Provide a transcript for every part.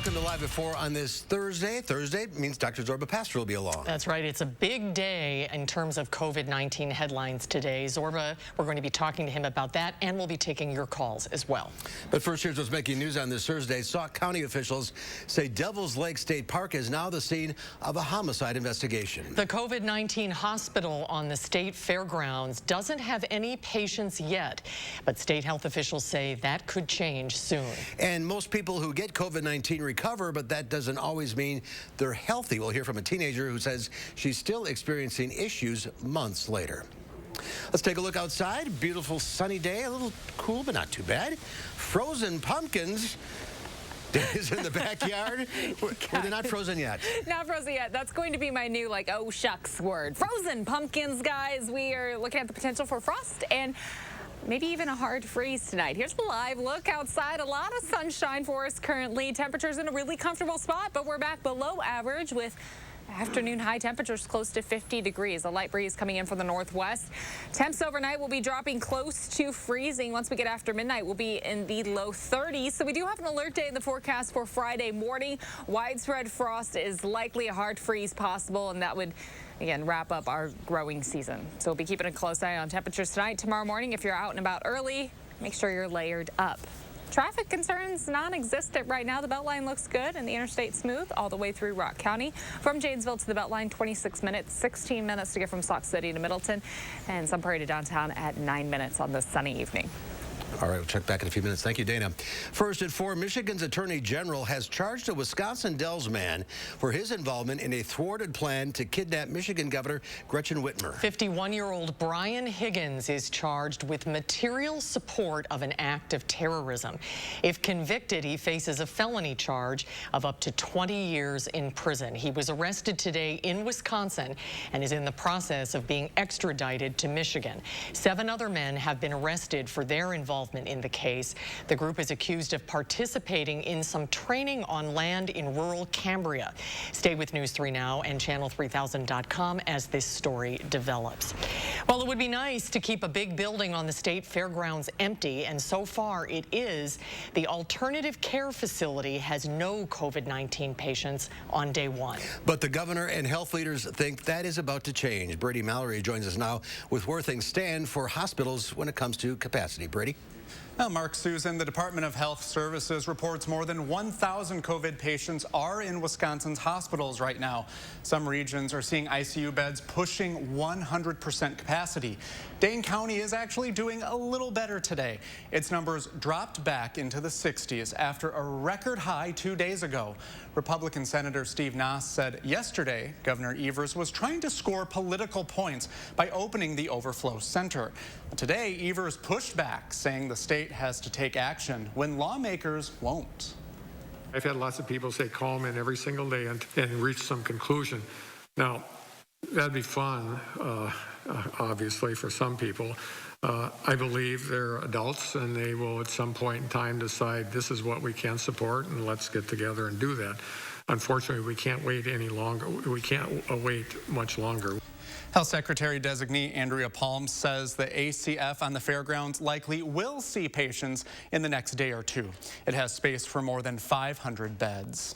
Welcome to Live at 4 on this Thursday. Thursday means Dr. Zorba Pastor will be along. That's right. It's a big day in terms of COVID-19 headlines today. Zorba, we're going to be talking to him about that, and we'll be taking your calls as well. But first, here's what's making news on this Thursday. Sauk County officials say Devil's Lake State Park is now the scene of a homicide investigation. The COVID-19 hospital on the state fairgrounds doesn't have any patients yet, but state health officials say that could change soon. And most people who get COVID-19 recover, but that doesn't always mean they're healthy. We'll hear from a teenager who says she's still experiencing issues months later. Let's take a look outside. Beautiful sunny day, a little cool, but not too bad. Frozen pumpkins is in the backyard. Well, they're not frozen yet. Not frozen yet. That's going to be my new, oh shucks word. Frozen pumpkins, guys. We are looking at the potential for frost and maybe even a hard freeze tonight. Here's a live look outside. A lot of sunshine for us currently. Temperatures in a really comfortable spot, but we're back below average with afternoon high temperatures close to 50 degrees. A light breeze coming in from the northwest. Temps overnight will be dropping close to freezing. Once we get after midnight, we'll be in the low 30s. So we do have an alert day in the forecast for Friday morning. Widespread frost is likely, a hard freeze possible, and that would again wrap up our growing season. So we'll be keeping a close eye on temperatures tonight. Tomorrow morning, if you're out and about early, make sure you're layered up. Traffic concerns non-existent right now. The Beltline looks good and the interstate smooth all the way through Rock County. From Janesville to the Beltline, 26 minutes, 16 minutes to get from Sauk City to Middleton, and Sun Prairie to downtown at 9 minutes on this sunny evening. All right, we'll check back in a few minutes. Thank you, Dana. First at 4, Michigan's Attorney General has charged a Wisconsin Dells man for his involvement in a thwarted plan to kidnap Michigan Governor Gretchen Whitmer. 51-year-old Brian Higgins is charged with material support of an act of terrorism. If convicted, he faces a felony charge of up to 20 years in prison. He was arrested today in Wisconsin and is in the process of being extradited to Michigan. 7 other men have been arrested for their involvement in the case. The group is accused of participating in some training on land in rural Cambria. Stay with News 3 Now and channel3000.com as this story develops. Well, it would be nice to keep a big building on the state fairgrounds empty, and so far it is. The alternative care facility has no COVID-19 patients on day 1. But the governor and health leaders think that is about to change. Brady Mallory joins us now with where things stand for hospitals when it comes to capacity. Brady? Well, Mark, Susan, the Department of Health Services reports more than 1,000 COVID patients are in Wisconsin's hospitals right now. Some regions are seeing ICU beds pushing 100% capacity. Dane County is actually doing a little better today. Its numbers dropped back into the 60s after a record high 2 days ago. Republican Senator Steve Nass said yesterday Governor Evers was trying to score political points by opening the overflow center. Today, Evers pushed back, saying the state has to take action when lawmakers won't. I've had lots of people say call them in every single day and reach some conclusion. Now, that'd be fun, obviously, for some people. I believe they're adults and they will at some point in time decide this is what we can support and let's get together and do that. Unfortunately, we can't wait any longer. We can't wait much longer. Health Secretary Designee Andrea Palm says the ACF on the fairgrounds likely will see patients in the next day or 2. It has space for more than 500 beds.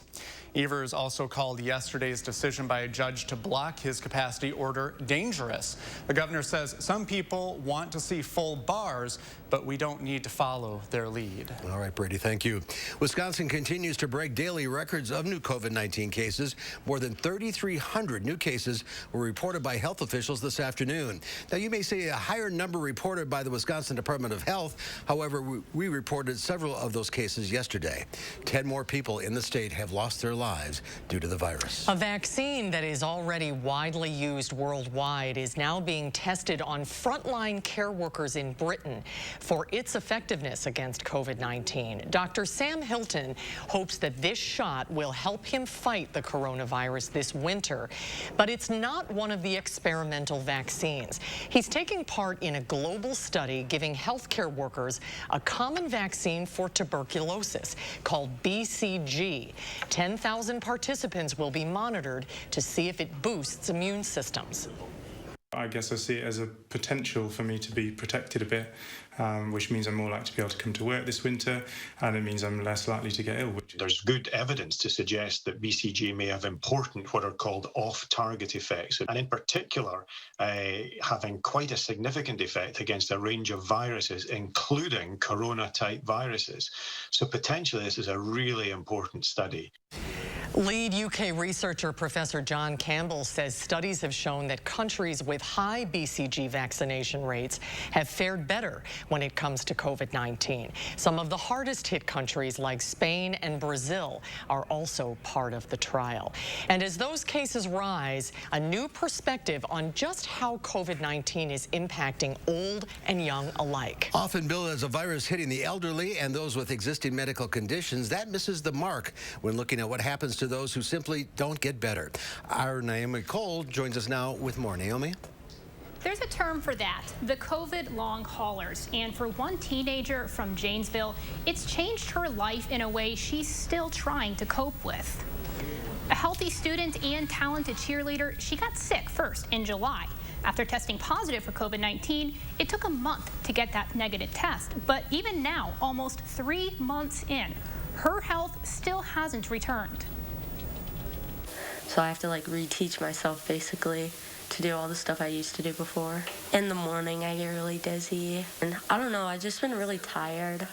Evers also called yesterday's decision by a judge to block his capacity order dangerous. The governor says some people want to see full bars, but we don't need to follow their lead. All right, Brady, thank you. Wisconsin continues to break daily records of new COVID-19 cases. More than 3,300 new cases were reported by health officials this afternoon. Now, you may see a higher number reported by the Wisconsin Department of Health. However, we reported several of those cases yesterday. 10 more people in the state have lost their lives due to the virus. A vaccine that is already widely used worldwide is now being tested on frontline care workers in Britain for its effectiveness against COVID-19. Dr. Sam Hilton hopes that this shot will help him fight the coronavirus this winter, but it's not one of the experimental vaccines. He's taking part in a global study giving healthcare workers a common vaccine for tuberculosis called BCG. 10,000 participants will be monitored to see if it boosts immune systems. I guess I see it as a potential for me to be protected a bit, which means I'm more likely to be able to come to work this winter, and it means I'm less likely to get ill. There's good evidence to suggest that BCG may have important what are called off-target effects, and in particular having quite a significant effect against a range of viruses, including corona-type viruses. So potentially this is a really important study. Lead UK researcher Professor John Campbell says studies have shown that countries with high BCG vaccination rates have fared better when it comes to COVID-19. Some of the hardest hit countries like Spain and Brazil are also part of the trial. And as those cases rise, a new perspective on just how COVID-19 is impacting old and young alike. Often billed as a virus hitting the elderly and those with existing medical conditions, that misses the mark when looking at what happens to those who simply don't get better. Our Naomi Cole joins us now with more. Naomi? There's a term for that, the COVID long haulers. And for one teenager from Janesville, it's changed her life in a way she's still trying to cope with. A healthy student and talented cheerleader, she got sick first in July. After testing positive for COVID-19, it took a month to get that negative test. But even now, almost 3 months in, her health still hasn't returned. So I have to reteach myself basically to do all the stuff I used to do before. In the morning I get really dizzy, and I don't know, I've just been really tired.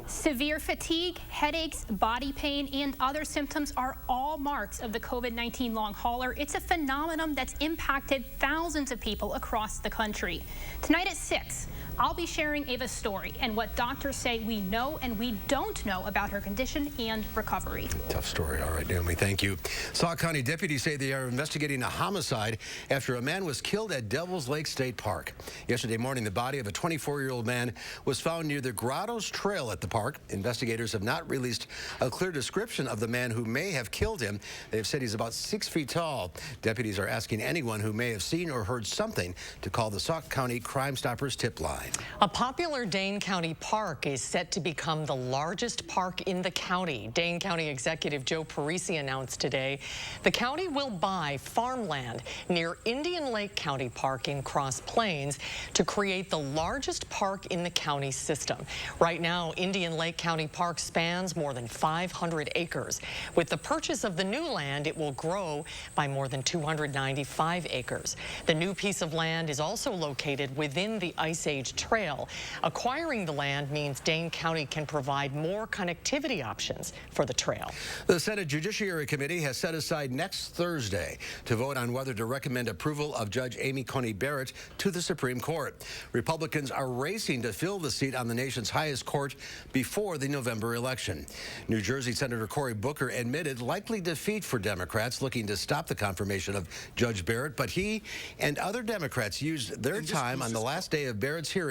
Severe fatigue, headaches, body pain, and other symptoms are all marks of the COVID-19 long hauler. It's a phenomenon that's impacted thousands of people across the country. Tonight at 6, I'll be sharing Ava's story and what doctors say we know and we don't know about her condition and recovery. Tough story. All right, Naomi, thank you. Sauk County deputies say they are investigating a homicide after a man was killed at Devil's Lake State Park. Yesterday morning, the body of a 24-year-old man was found near the Grottos Trail at the park. Investigators have not released a clear description of the man who may have killed him. They've said he's about 6 feet tall. Deputies are asking anyone who may have seen or heard something to call the Sauk County Crime Stoppers tip line. A popular Dane County park is set to become the largest park in the county. Dane County Executive Joe Parisi announced today the county will buy farmland near Indian Lake County Park in Cross Plains to create the largest park in the county system. Right now, Indian Lake County Park spans more than 500 acres. With the purchase of the new land, it will grow by more than 295 acres. The new piece of land is also located within the Ice Age Trail. Acquiring the land means Dane County can provide more connectivity options for the trail. The Senate Judiciary Committee has set aside next Thursday to vote on whether to recommend approval of Judge Amy Coney Barrett to the Supreme Court. Republicans are racing to fill the seat on the nation's highest court before the November election. New Jersey Senator Cory Booker admitted likely defeat for Democrats looking to stop the confirmation of Judge Barrett, but he and other Democrats used their time on the last day of Barrett's hearing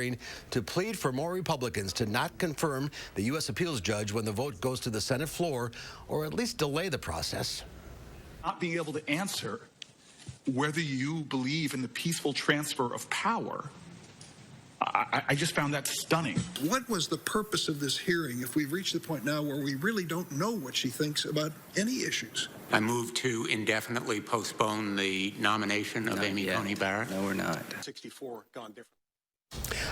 to plead for more Republicans to not confirm the U.S. appeals judge when the vote goes to the Senate floor, or at least delay the process. Not being able to answer whether you believe in the peaceful transfer of power, I just found that stunning. What was the purpose of this hearing if we've reached the point now where we really don't know what she thinks about any issues? I move to indefinitely postpone the nomination of Amy Coney Barrett. No, we're not. 64 gone different.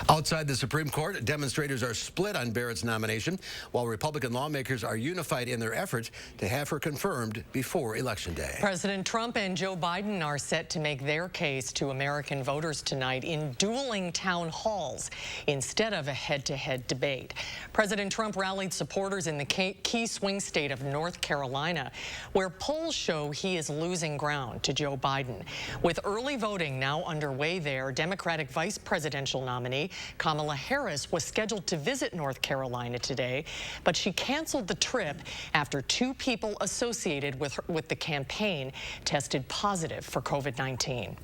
Outside the Supreme Court, demonstrators are split on Barrett's nomination, while Republican lawmakers are unified in their efforts to have her confirmed before Election Day. President Trump and Joe Biden are set to make their case to American voters tonight in dueling town halls instead of a head-to-head debate. President Trump rallied supporters in the key swing state of North Carolina, where polls show he is losing ground to Joe Biden. With early voting now underway there, Democratic vice presidential nominee Kamala Harris was scheduled to visit North Carolina today, but she canceled the trip after 2 people associated with the campaign tested positive for COVID-19.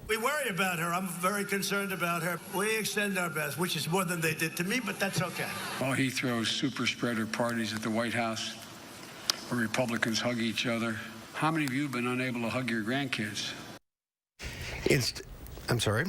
We worry about her. I'm very concerned about her. We extend our best, which is more than they did to me, but that's okay. Well, he throws super spreader parties at the White House where Republicans hug each other. How many of you have been unable to hug your grandkids? I'm sorry?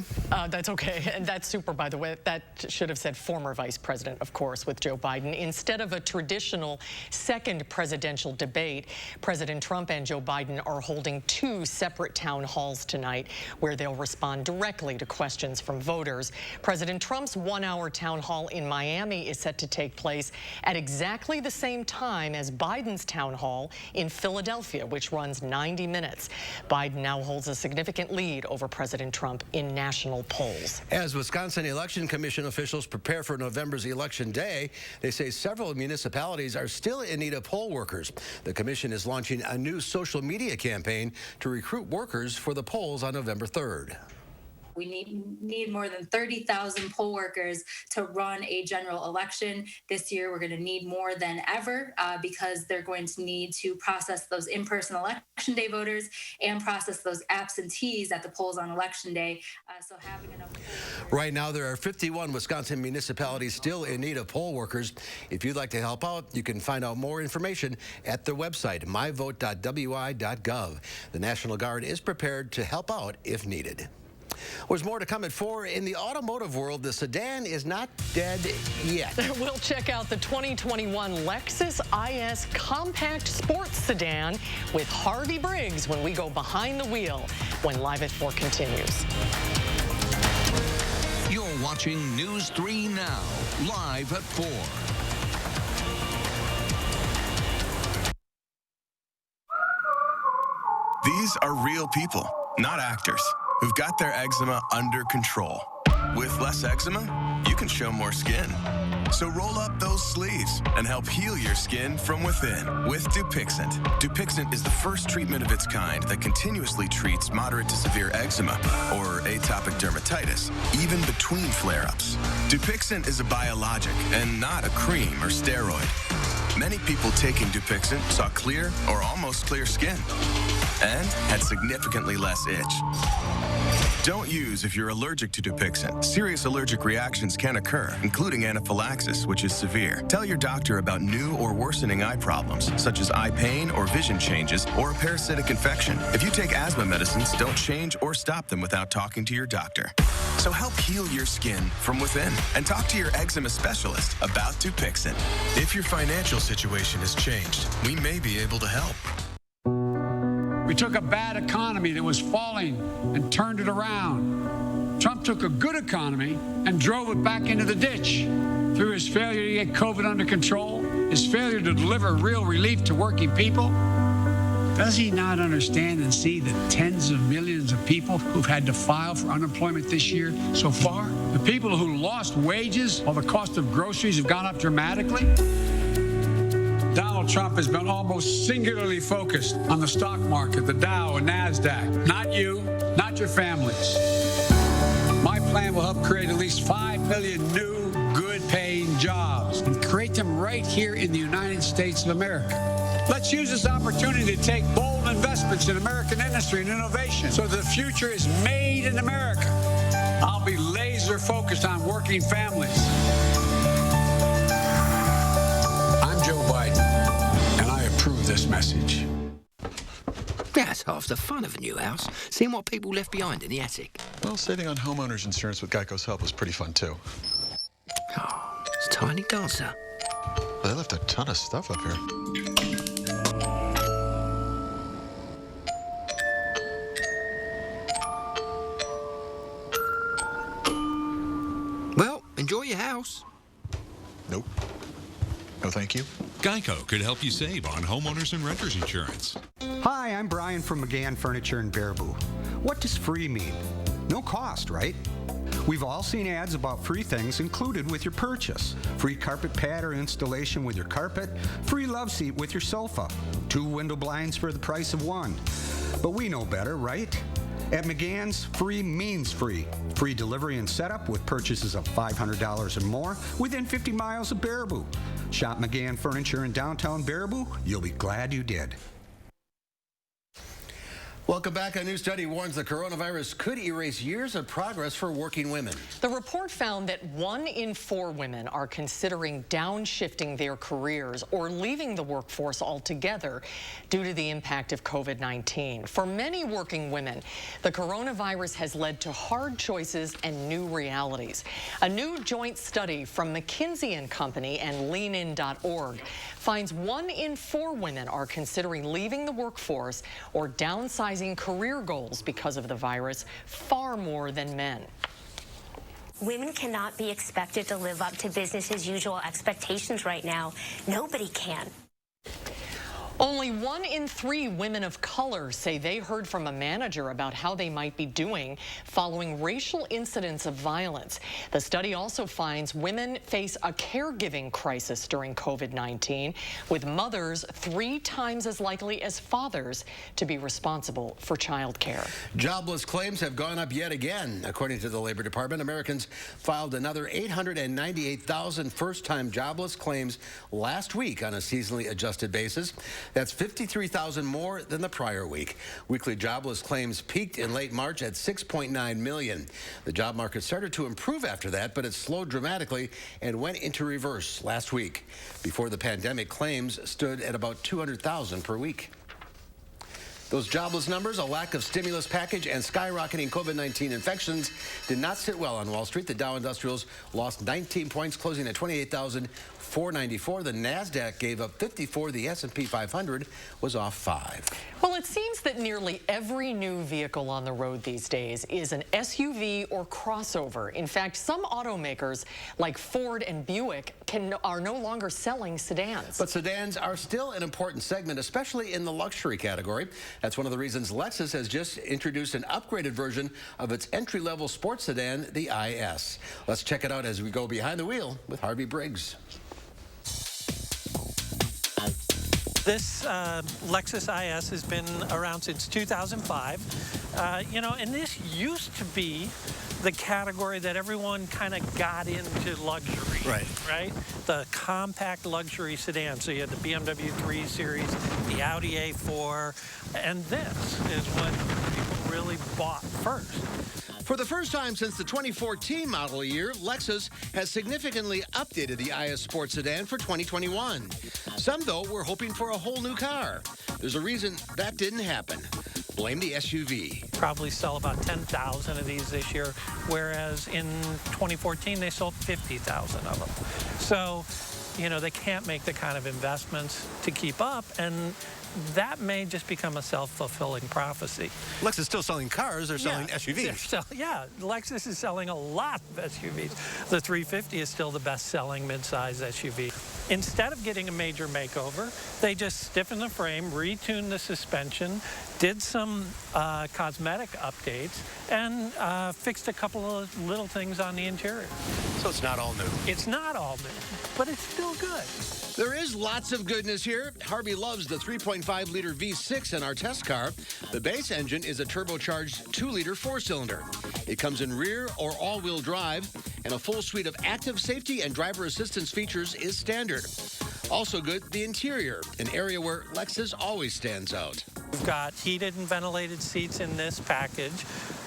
That's okay. And that's super, by the way. That should have said former vice president, of course, with Joe Biden. Instead of a traditional second presidential debate, President Trump and Joe Biden are holding two separate town halls tonight where they'll respond directly to questions from voters. President Trump's one-hour town hall in Miami is set to take place at exactly the same time as Biden's town hall in Philadelphia, which runs 90 minutes. Biden now holds a significant lead over President Trump in national polls. As Wisconsin Election Commission officials prepare for November's election day, they say several municipalities are still in need of poll workers. The commission is launching a new social media campaign to recruit workers for the polls on November 3rd. We need more than 30,000 poll workers to run a general election. This year, we're going to need more than ever because they're going to need to process those in-person election day voters and process those absentees at the polls on election day. So having enough poll workers. Right now, there are 51 Wisconsin municipalities still in need of poll workers. If you'd like to help out, you can find out more information at their website, myvote.wi.gov. The National Guard is prepared to help out if needed. There's more to come at 4. In the automotive world, the sedan is not dead yet. We'll check out the 2021 Lexus IS compact sports sedan with Harvey Briggs when we go behind the wheel when Live at 4 continues. You're watching News 3 Now, live at 4. These are real people, not actors, who've got their eczema under control. With less eczema, you can show more skin. So roll up those sleeves and help heal your skin from within with Dupixent. Dupixent is the first treatment of its kind that continuously treats moderate to severe eczema or atopic dermatitis, even between flare-ups. Dupixent is a biologic and not a cream or steroid. Many people taking Dupixent saw clear or almost clear skin and had significantly less itch. Don't use if you're allergic to Dupixent. Serious allergic reactions can occur, including anaphylaxis, which is severe. Tell your doctor about new or worsening eye problems, such as eye pain or vision changes, or a parasitic infection. If you take asthma medicines, don't change or stop them without talking to your doctor. So help heal your skin from within and talk to your eczema specialist about Dupixent. If your financial situation has changed, we may be able to help. We took a bad economy that was falling and turned it around. Trump took a good economy and drove it back into the ditch through his failure to get COVID under control, his failure to deliver real relief to working people. Does he not understand and see the tens of millions of people who've had to file for unemployment this year so far? The people who lost wages while the cost of groceries have gone up dramatically? Donald Trump has been almost singularly focused on the stock market, the Dow and NASDAQ. Not you, not your families. My plan will help create at least 5 million new, good-paying jobs and create them right here in the United States of America. Let's use this opportunity to take bold investments in American industry and innovation so that the future is made in America. I'll be laser focused on working families. I'm Joe Biden, and I approve this message. That's half the fun of a new house, seeing what people left behind in the attic. Well, saving on homeowners insurance with Geico's help was pretty fun, too. Oh, it's a tiny dancer. Well, they left a ton of stuff up here. Well, enjoy your house. Nope. No, thank you. Geico could help you save on homeowners and renters insurance. Hi, I'm Brian from McGann Furniture in Baraboo. What does free mean? No cost, right? We've all seen ads about free things included with your purchase. Free carpet pad or installation with your carpet, free love seat with your sofa, 2 window blinds for the price of 1. But we know better, right? At McGann's, free means free. Free delivery and setup with purchases of $500 or more within 50 miles of Baraboo. Shop McGann Furniture in downtown Baraboo. You'll be glad you did. Welcome back. A new study warns the coronavirus could erase years of progress for working women. The report found that 1 in 4 women are considering downshifting their careers or leaving the workforce altogether due to the impact of COVID-19. For many working women, the coronavirus has led to hard choices and new realities. A new joint study from McKinsey & Company and leanin.org finds 1 in 4 women are considering leaving the workforce or downsizing career goals because of the virus, far more than men. Women cannot be expected to live up to business as usual expectations right now. Nobody can. Only 1 in 3 women of color say they heard from a manager about how they might be doing following racial incidents of violence. The study also finds women face a caregiving crisis during COVID-19, with mothers 3 times as likely as fathers to be responsible for child care. Jobless claims have gone up yet again. According to the Labor Department, Americans filed another 898,000 first-time jobless claims last week on a seasonally adjusted basis. That's 53,000 more than the prior week. Weekly jobless claims peaked in late March at 6.9 million. The job market started to improve after that, but it slowed dramatically and went into reverse last week. Before the pandemic, claims stood at about 200,000 per week. Those jobless numbers, a lack of stimulus package, and skyrocketing COVID-19 infections did not sit well on Wall Street. The Dow Industrials lost 19 points, closing at 28,494. The NASDAQ gave up 54. The S&P 500 was off 5. Well, it seems that nearly every new vehicle on the road these days is an SUV or crossover. In fact, some automakers like Ford and Buick are no longer selling sedans. But sedans are still an important segment, especially in the luxury category. That's one of the reasons Lexus has just introduced an upgraded version of its entry-level sports sedan, the IS. Let's check it out as we go behind the wheel with Harvey Briggs. This Lexus IS has been around since 2005. You know, and this used to be the category that everyone kind of got into luxury. Right? The compact luxury sedan. So you had the BMW 3 Series, the Audi A4, and this is what people really bought first. For the first time since the 2014 model year, Lexus has significantly updated the IS Sports Sedan for 2021. Some, though, were hoping for a whole new car. There's a reason that didn't happen. Blame the SUV. Probably sell about 10,000 of these this year, whereas in 2014 they sold 50,000 of them. So, you know, they can't make the kind of investments to keep up, and that may just become a self-fulfilling prophecy. Lexus is still selling cars, they're selling SUVs. Yeah, Lexus is selling a lot of SUVs. The 350 is still the best-selling mid-size SUV. Instead of getting a major makeover, they just stiffened the frame, retuned the suspension, did some cosmetic updates, and fixed a couple of little things on the interior. So it's not all new. It's not all new, but it's still good. There is lots of goodness here. Harvey loves the 3.5-liter V6 in our test car. The base engine is a turbocharged 2-liter 4-cylinder. It comes in rear or all-wheel drive, and a full suite of active safety and driver assistance features is standard. Also good, the interior, an area where Lexus always stands out. We've got heated and ventilated seats in this package,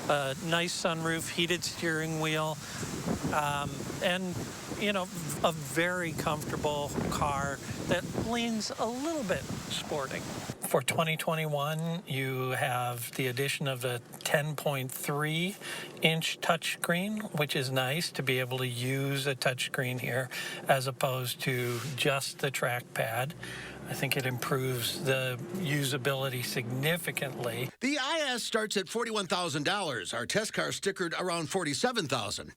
a nice sunroof, heated steering wheel, and, you know, a very comfortable car that leans a little bit sporting. For 2021, you have the addition of a 10.3-inch touchscreen, which is nice to be able to use a touchscreen here as opposed to just the trackpad. I think it improves the usability significantly. The IS starts at $41,000. Our test car stickered around $47,000.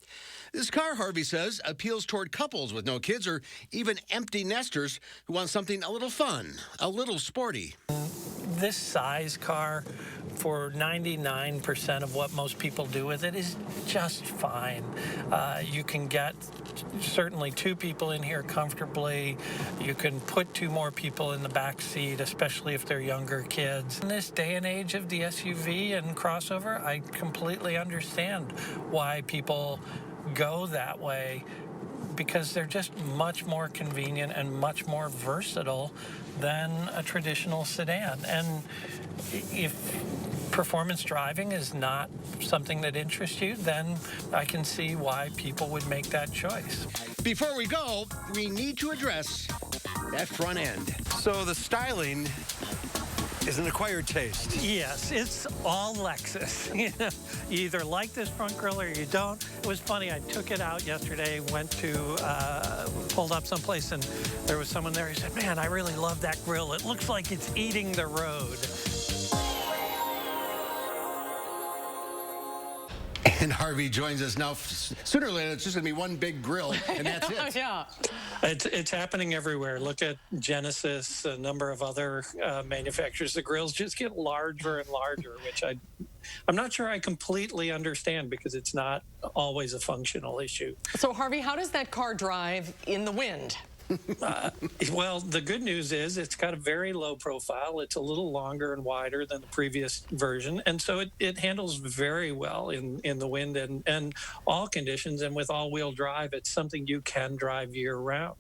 This car, Harvey says, appeals toward couples with no kids or even empty nesters who want something a little fun, a little sporty. This size car, for 99% of what most people do with it, is just fine. You can get certainly 2 people in here comfortably. You can put 2 more people in the back seat, especially if they're younger kids. In this day and age of the SUV and crossover, I completely understand why people go that way, because they're just much more convenient and much more versatile than a traditional sedan. And if performance driving is not something that interests you, then I can see why people would make that choice. Before we go, we need to address that front end. So the styling is an acquired taste. Yes, it's all Lexus. You either like this front grille or you don't. It was funny, I took it out yesterday, went to, pulled up someplace, and there was someone there. He said, man, I really love that grille. It looks like it's eating the road. And Harvey joins us now. Sooner or later, it's just going to be one big grill, and that's it. Yeah. It's happening everywhere. Look at Genesis, a number of other manufacturers. The grills just get larger and larger, which I'm not sure I completely understand because it's not always a functional issue. So, Harvey, how does that car drive in the wind? Well, the good news is it's got a very low profile. It's a little longer and wider than the previous version. And so it handles very well in the wind and all conditions. And with all-wheel drive, it's something you can drive year-round.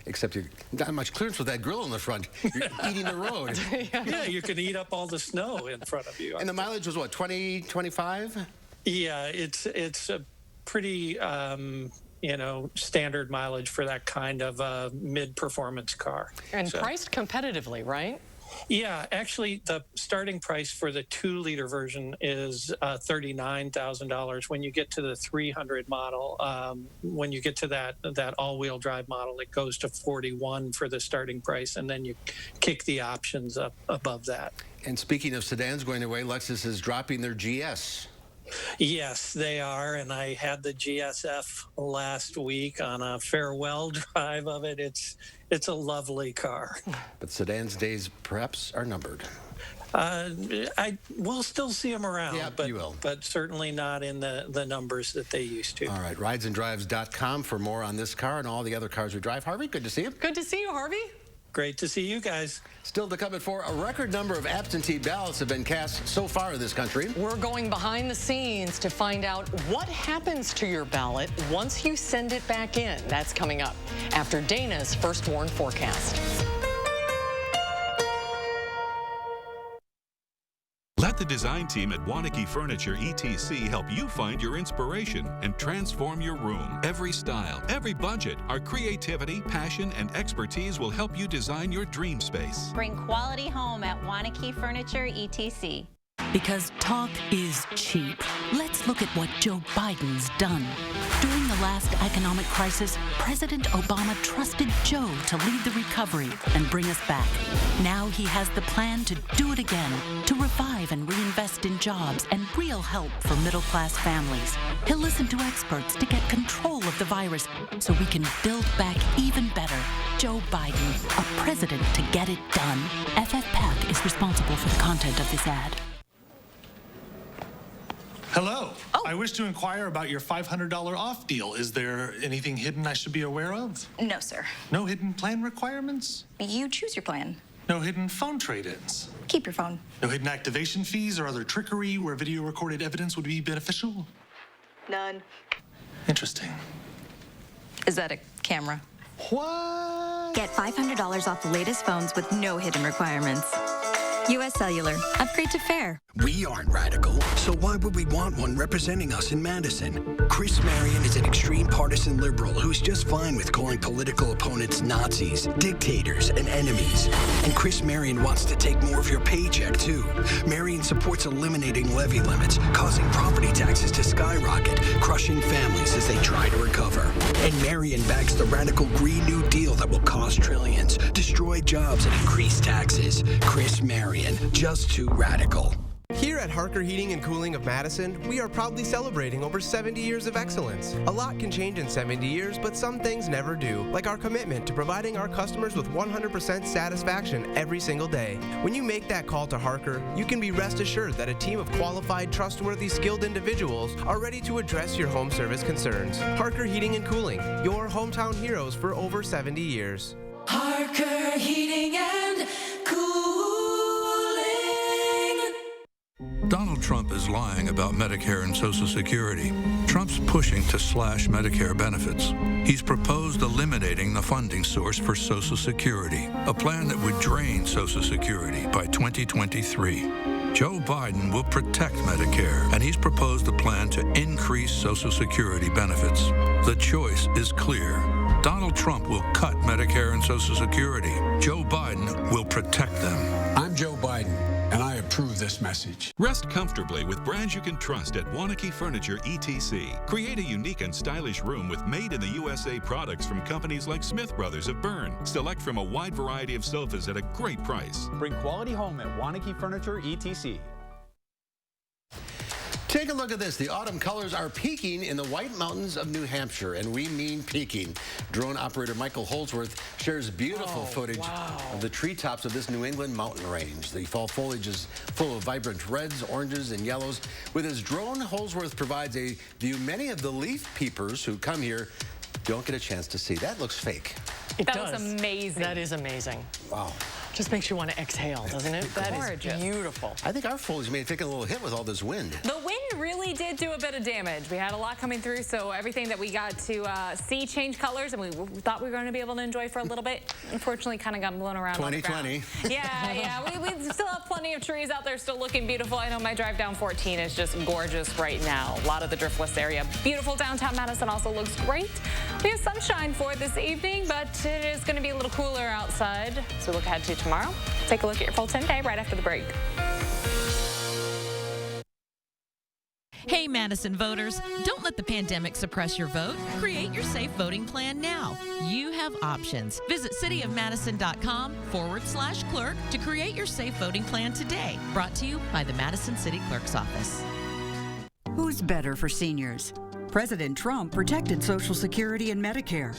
Except you're not much clearance with that grill in the front. You're eating the road. Yeah, you can eat up all the snow in front of you. And the mileage was what, 20, 25? Yeah, it's a pretty... standard mileage for that kind of mid-performance car. And priced competitively, right? Yeah, actually, the starting price for the 2-liter version is $39,000. When you get to the 300 model, when you get to that all-wheel drive model, it goes to $41,000 for the starting price, and then you kick the options up above that. And speaking of sedans going away, Lexus is dropping their GS. Yes, they are, and I had the GSF last week on a farewell drive of it. It's a lovely car. But sedans' days perhaps are numbered. I will still see them around, yeah, but you will. But certainly not in the numbers that they used to. All right, ridesanddrives.com for more on this car and all the other cars we drive. Harvey, good to see you. Good to see you, Harvey. Great to see you guys. Still to come at 4, a record number of absentee ballots have been cast so far in this country. We're going behind the scenes to find out what happens to your ballot once you send it back in. That's coming up after Dana's First Warn forecast. Let the design team at Wanakee Furniture ETC help you find your inspiration and transform your room. Every style, every budget, our creativity, passion, and expertise will help you design your dream space. Bring quality home at Wanakee Furniture ETC. Because talk is cheap. Let's look at what Joe Biden's done. During the last economic crisis, President Obama trusted Joe to lead the recovery and bring us back. Now he has the plan to do it again, to revive and reinvest in jobs and real help for middle-class families. He'll listen to experts to get control of the virus so we can build back even better. Joe Biden, a president to get it done. FFPAC is responsible for the content of this ad. Hello. I wish to inquire about your $500 off deal. Is there anything hidden I should be aware of? No, sir. No hidden plan requirements? You choose your plan. No hidden phone trade-ins? Keep your phone. No hidden activation fees or other trickery where video recorded evidence would be beneficial? None. Interesting. Is that a camera? What? Get $500 off the latest phones with no hidden requirements. U.S. Cellular. Upgrade to Fair. We aren't radical, so why would we want one representing us in Madison? Chris Marion is an extreme partisan liberal who's just fine with calling political opponents Nazis, dictators, and enemies. And Chris Marion wants to take more of your paycheck, too. Marion supports eliminating levy limits, causing property taxes to skyrocket, crushing families as they try to recover. And Marion backs the radical Green New Deal that will cost trillions, destroy jobs, and increase taxes. Chris Marion, just too radical. Here at Harker Heating and Cooling of Madison, we are proudly celebrating over 70 years of excellence. A lot can change in 70 years, but some things never do, like our commitment to providing our customers with 100% satisfaction every single day. When you make that call to Harker, you can be rest assured that a team of qualified, trustworthy, skilled individuals are ready to address your home service concerns. Harker Heating and Cooling, your hometown heroes for over 70 years. Harker Heating and Cooling. Donald Trump is lying about Medicare and Social Security. Trump's pushing to slash Medicare benefits. He's proposed eliminating the funding source for Social Security, a plan that would drain Social Security by 2023. Joe Biden will protect Medicare, and he's proposed a plan to increase Social Security benefits. The choice is clear. Donald Trump will cut Medicare and Social Security. Joe Biden will protect them. I'm Joe Biden, and I approve this message. Rest comfortably with brands you can trust at Wanakee Furniture ETC. Create a unique and stylish room with made-in-the-USA products from companies like Smith Brothers of Bern. Select from a wide variety of sofas at a great price. Bring quality home at Wanakee Furniture ETC. Take a look at this. The autumn colors are peaking in the White Mountains of New Hampshire, and we mean peaking. Drone operator Michael Holdsworth shares beautiful footage of the treetops of this New England mountain range. The fall foliage is full of vibrant reds, oranges, and yellows. With his drone, Holdsworth provides a view many of the leaf peepers who come here don't get a chance to see. That looks fake. It That does. was amazing. That is amazing. Wow. Just makes you want to exhale, doesn't it? That Gorgeous. is beautiful. I think our foliage may have taken a little hit with all this wind. The wind really did do a bit of damage. We had a lot coming through, so everything that we got to see change colors and we thought we were going to be able to enjoy for a little bit, unfortunately kind of got blown around 2020. on the ground. Yeah. We still have plenty of trees out there still looking beautiful. I know my drive down 14 is just gorgeous right now. A lot of the Driftless area. Beautiful downtown Madison also looks great. We have sunshine for this evening, but it is going to be a little cooler outside. So look ahead to tomorrow. Take a look at your full 10-day right after the break. Hey, Madison voters, don't let the pandemic suppress your vote. Create your safe voting plan now. You have options. Visit cityofmadison.com/clerk to create your safe voting plan today. Brought to you by the Madison City Clerk's Office. Who's better for seniors? President Trump protected Social Security and Medicare.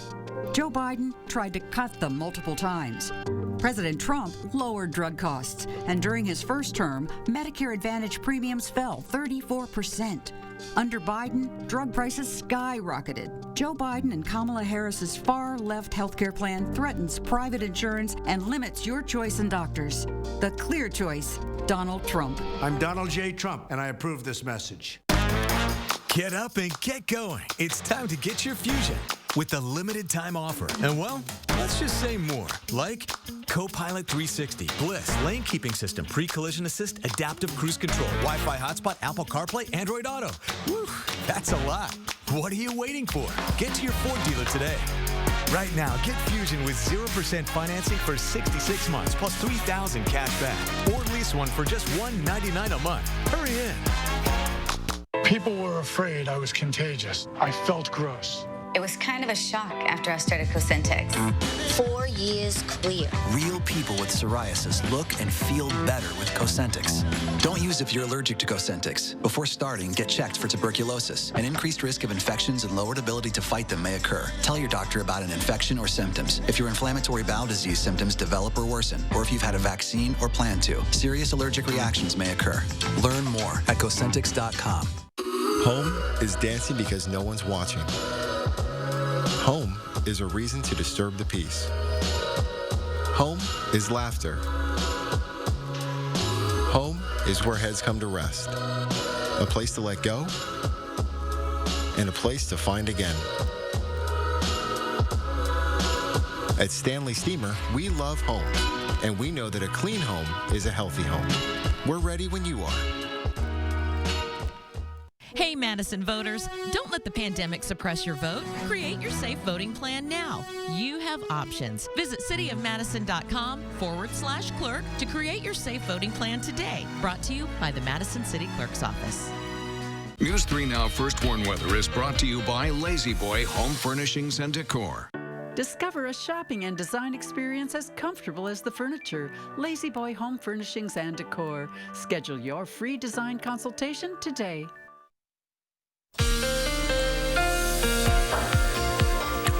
Joe Biden tried to cut them multiple times. President Trump lowered drug costs, and during his first term, Medicare Advantage premiums fell 34%. Under Biden, drug prices skyrocketed. Joe Biden and Kamala Harris's far-left healthcare plan threatens private insurance and limits your choice in doctors. The clear choice, Donald Trump. I'm Donald J. Trump, and I approve this message. Get up and get going. It's time to get your Fusion with the limited time offer. And well, let's just say more. Like Copilot 360, Bliss, lane keeping system, pre-collision assist, adaptive cruise control, Wi-Fi hotspot, Apple CarPlay, Android Auto. Whew, that's a lot. What are you waiting for? Get to your Ford dealer today. Right now, get Fusion with 0% financing for 66 months plus $3,000 cash back. Or lease one for just $199 a month. Hurry in. People were afraid I was contagious. I felt gross. It was kind of a shock after I started Cosentyx. 4 years clear. Real people with psoriasis look and feel better with Cosentyx. Don't use if you're allergic to Cosentyx. Before starting, get checked for tuberculosis. An increased risk of infections and lowered ability to fight them may occur. Tell your doctor about an infection or symptoms. If your inflammatory bowel disease symptoms develop or worsen, or if you've had a vaccine or plan to, serious allergic reactions may occur. Learn more at Cosentyx.com. Home is dancing because no one's watching. Home is a reason to disturb the peace. Home is laughter. Home is where heads come to rest. A place to let go and a place to find again. At Stanley Steamer, we love home, and we know that a clean home is a healthy home. We're ready when you are. Hey, Madison voters, don't let the pandemic suppress your vote. Create your safe voting plan now. You have options. Visit cityofmadison.com/clerk to create your safe voting plan today. Brought to you by the Madison City Clerk's Office. News 3 Now First Warn Weather is brought to you by Lazy Boy Home Furnishings and Decor. Discover a shopping and design experience as comfortable as the furniture. Lazy Boy Home Furnishings and Decor. Schedule your free design consultation today.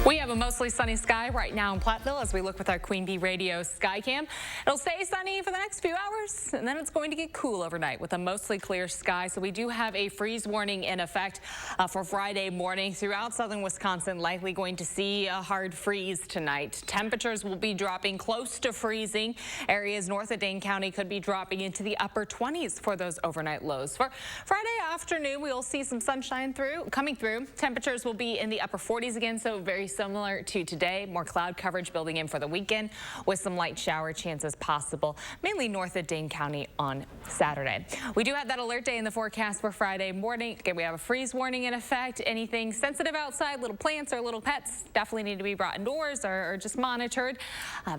We have a mostly sunny sky right now in Platteville as we look with our Queen Bee Radio Skycam. It'll stay sunny for the next few hours, and then it's going to get cool overnight with a mostly clear sky. So we do have a freeze warning in effect for Friday morning throughout southern Wisconsin. Likely going to see a hard freeze tonight. Temperatures will be dropping close to freezing. Areas north of Dane County could be dropping into the upper 20s for those overnight lows. For Friday afternoon, we will see some sunshine coming through. Temperatures will be in the upper 40s again, so very similar similar to today. More cloud coverage building in for the weekend with some light shower chances possible, mainly north of Dane County on Saturday. We do have that alert day in the forecast for Friday morning. Again, we have a freeze warning in effect. Anything sensitive outside, little plants or little pets, definitely need to be brought indoors or just monitored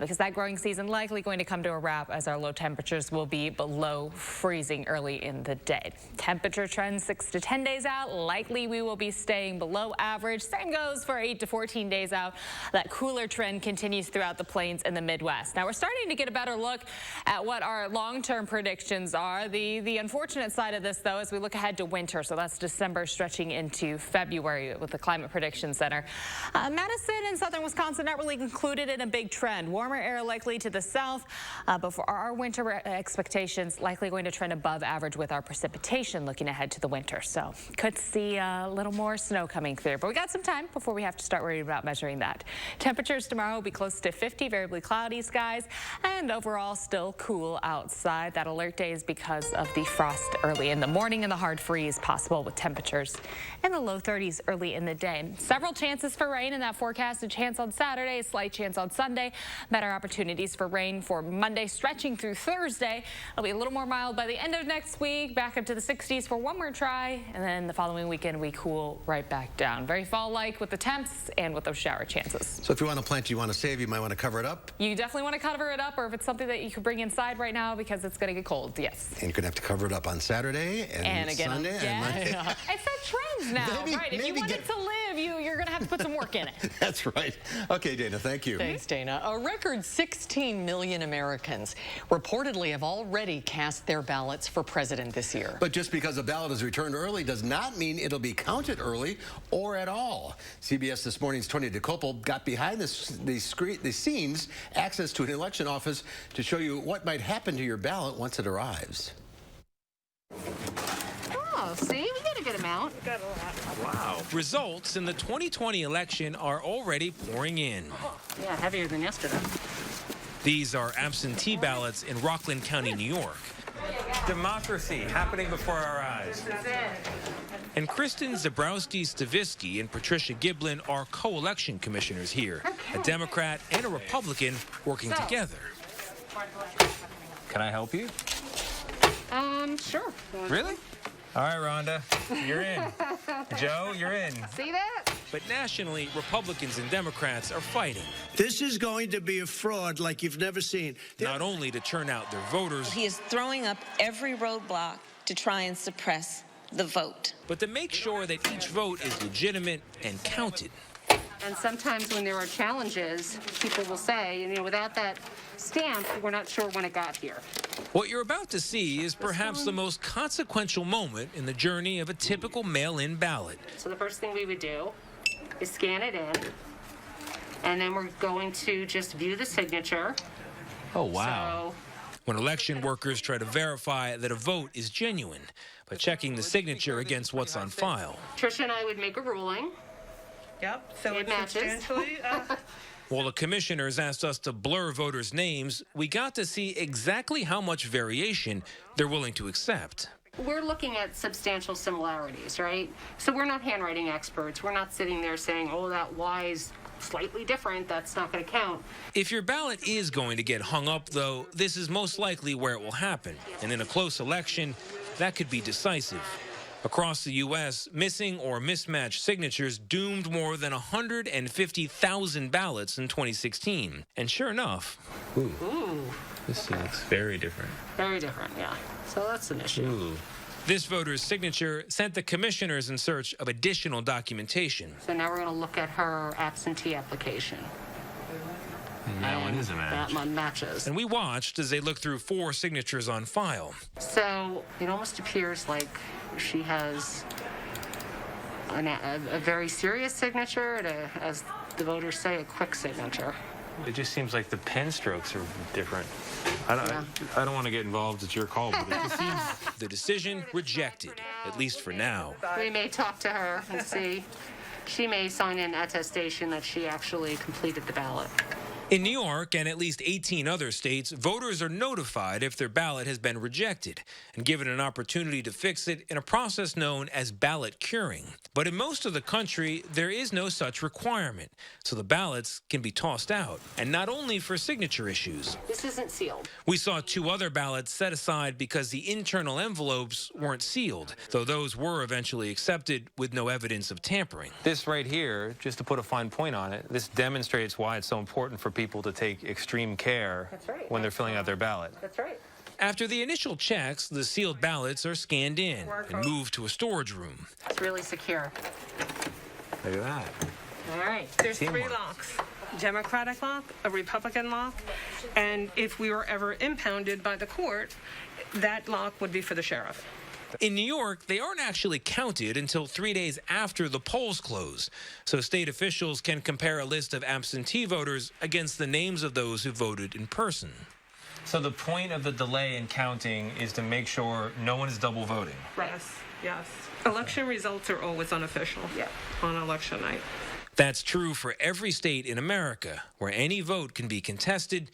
because that growing season likely going to come to a wrap as our low temperatures will be below freezing early in the day. Temperature trends 6 to 10 days out. Likely we will be staying below average. Same goes for 8 to 14 days out. That cooler trend continues throughout the plains and the Midwest. Now we're starting to get a better look at what our long-term predictions are. The unfortunate side of this, though, as we look ahead to winter, so that's December stretching into February with the Climate Prediction Center. Madison and southern Wisconsin not really included in a big trend. Warmer air likely to the south, but for our winter expectations, likely going to trend above average with our precipitation looking ahead to the winter. So could see a little more snow coming through, but we got some time before we have to start worrying about measuring that. Temperatures tomorrow will be close to 50, variably cloudy skies, and overall still cool outside. That alert day is because of the frost early in the morning and the hard freeze possible with temperatures in the low 30s early in the day. Several chances for rain in that forecast. A chance on Saturday, a slight chance on Sunday. Better opportunities for rain for Monday stretching through Thursday. It'll be a little more mild by the end of next week, back up to the 60s for one more try, and then the following weekend we cool right back down. Very fall-like with the temps and with those shower chances. So if you want to plant, you want to save, you might want to cover it up. You definitely want to cover it up, or if it's something that you could bring inside right now because it's going to get cold, yes. And you're going to have to cover it up on Saturday and again Sunday and Monday. It's that trend now, right? If you want it to live, you're going to have to put some work in it. That's right. Okay, Dana, thank you. Thanks, Dana. A record 16 million Americans reportedly have already cast their ballots for president this year. But just because a ballot is returned early does not mean it'll be counted early or at all. CBS This Morning's Tony DeCopel got behind the scenes access to an election office to show you what might happen to your ballot once it arrives. Oh, see, we got a good amount. We got a lot. Wow. Results in the 2020 election are already pouring in. Yeah, heavier than yesterday. These are absentee ballots in Rockland County, New York. Democracy happening before our eyes. And Kristen Zabrowski-Stavisky and Patricia Giblin are co-election commissioners here. A Democrat and a Republican working together. Can I help you? Sure. Really? All right, Rhonda, you're in. Joe, you're in. See that? But nationally, Republicans and Democrats are fighting. This is going to be a fraud like you've never seen. Not only to turn out their voters. He is throwing up every roadblock to try and suppress the vote. But to make sure that each vote is legitimate and counted. And sometimes when there are challenges, people will say, you know, without that stamp, we're not sure when it got here. What you're about to see is perhaps the most consequential moment in the journey of a typical mail-in ballot. So the first thing we would do is scan it in, and then we're going to just view the signature. Oh, wow. When election workers try to verify that a vote is genuine by checking the signature against what's on file. Tricia and I would make a ruling. Yep, so it matches. While the commissioners asked us to blur voters' names, we got to see exactly how much variation they're willing to accept. We're looking at substantial similarities, right? So we're not handwriting experts. We're not sitting there saying, oh, that Y is slightly different. That's not going to count. If your ballot is going to get hung up, though, this is most likely where it will happen. And in a close election, that could be decisive. Across the U.S., missing or mismatched signatures doomed more than 150,000 ballots in 2016. And sure enough... Ooh. This looks very different. Very different, yeah. So that's an issue. Ooh. This voter's signature sent the commissioners in search of additional documentation. So now we're going to look at her absentee application. And that one is a match. That one matches. And we watched as they looked through 4 signatures on file. So it almost appears like she has a very serious signature, and as the voters say, a quick signature. It just seems like the pen strokes are different. I don't want to get involved. It's your call, but it just seems... The decision rejected, at least for now. We may talk to her and see. She may sign an attestation that she actually completed the ballot. In New York and at least 18 other states, voters are notified if their ballot has been rejected and given an opportunity to fix it in a process known as ballot curing. But in most of the country, there is no such requirement, so the ballots can be tossed out, and not only for signature issues. This isn't sealed. We saw 2 other ballots set aside because the internal envelopes weren't sealed, though those were eventually accepted with no evidence of tampering. This right here, just to put a fine point on it, this demonstrates why it's so important for people to take extreme care when they're filling out their ballot. That's right. After the initial checks, the sealed ballots are scanned in and moved to a storage room. It's really secure. Look at that. All right. There's 3 locks. Democratic lock, a Republican lock, and if we were ever impounded by the court, that lock would be for the sheriff. In New York, they aren't actually counted until 3 days after the polls close, so state officials can compare a list of absentee voters against the names of those who voted in person. So the point of the delay in counting is to make sure no one is double voting. Yes, yes. Election results are always unofficial on election night. That's true for every state in America, where any vote can be contested